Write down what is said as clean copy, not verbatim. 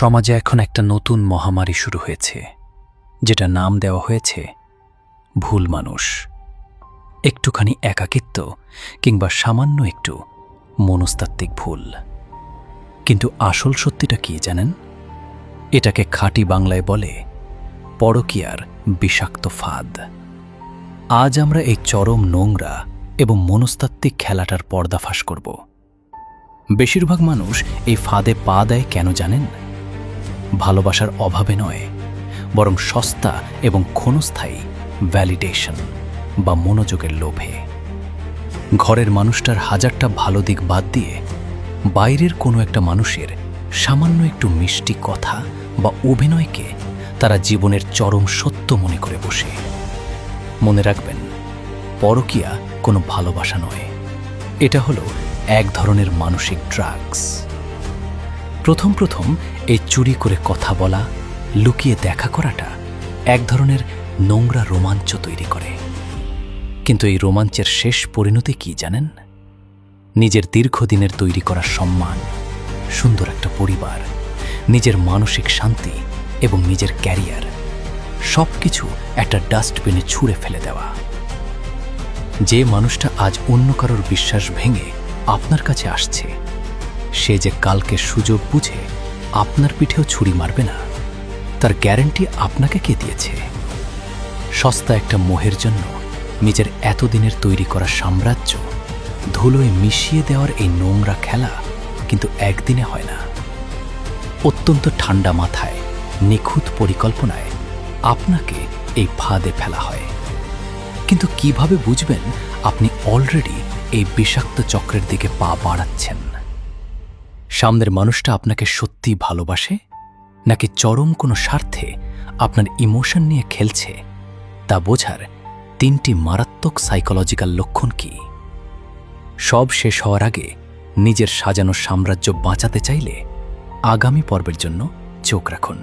সমাজে এখন একটা নতুন মহামারী শুরু হয়েছে, যেটা নাম দেওয়া হয়েছে ভুল মানুষ। একটুখানি একাকিত্ব কিংবা সামান্য একটু মনস্তাত্ত্বিক ভুল। কিন্তু আসল সত্যিটা কি জানেন? এটাকে খাঁটি বাংলায় বলে পরকীয়ার বিষাক্ত ফাঁদ। আজ আমরা এই চরম নোংরা এবং মনস্তাত্ত্বিক খেলাটার পর্দাফাশ করব। বেশিরভাগ মানুষ এই ফাঁদে পা দেয় কেন জানেন? ভালোবাসার অভাবে নয়, বরং সস্তা এবং ক্ষণস্থায়ী ভ্যালিডেশন বা মনোযোগের লোভে। ঘরের মানুষটার হাজারটা ভালো দিক বাদ দিয়ে বাইরের কোনো একটা মানুষের সামান্য একটু মিষ্টি কথা বা অভিনয়কে তারা জীবনের চরম সত্য মনে করে বসে। মনে রাখবেন, পরকীয়া কোনো ভালোবাসা নয়, এটা হলো এক ধরনের মানসিক ড্রাগস। প্রথম এই চুরি করে কথা বলা, লুকিয়ে দেখা করাটা এক ধরনের নোংরা রোমাঞ্চ তৈরি করে। কিন্তু এই রোমাঞ্চের শেষ পরিণতি কি জানেন? নিজের দীর্ঘদিনের তৈরি করা সম্মান, সুন্দর একটা পরিবার, নিজের মানসিক শান্তি এবং নিজের ক্যারিয়ার সবকিছু একটা ডাস্টবিনে ছুঁড়ে ফেলে দেওয়া। যে মানুষটা আজ অন্য কারোর বিশ্বাস ভেঙে আপনার কাছে আসছে, সে যে কালকে সুযোগ বুঝে আপনার পিঠেও ছুরি মারবে না, তার গ্যারান্টি আপনাকে কে দিয়েছে? সস্তা একটা মোহের জন্য নিজের এতদিনের তৈরি করা সাম্রাজ্য ধুলোয় মিশিয়ে দেওয়ার এই নোংরা খেলা কিন্তু একদিনে হয় না। অত্যন্ত ঠান্ডা মাথায়, নিখুঁত পরিকল্পনায় আপনাকে এই ফাঁদে ফেলা হয়। কিন্তু কিভাবে বুঝবেন আপনি অলরেডি এই বিষাক্ত চক্রের দিকে পা বাড়াচ্ছেন? সামনের মানুষটা আপনাকে সত্যি ভালোবাসে, নাকি চরম কোনো স্বার্থে আপনার ইমোশন নিয়ে খেলছে, তা বোঝার 3টি মারাত্মক সাইকোলজিক্যাল লক্ষণ কি? সব শেষ হওয়ার আগে নিজের সাজানো সাম্রাজ্য বাঁচাতে চাইলে আগামী পর্বের জন্য চোখ রাখুন।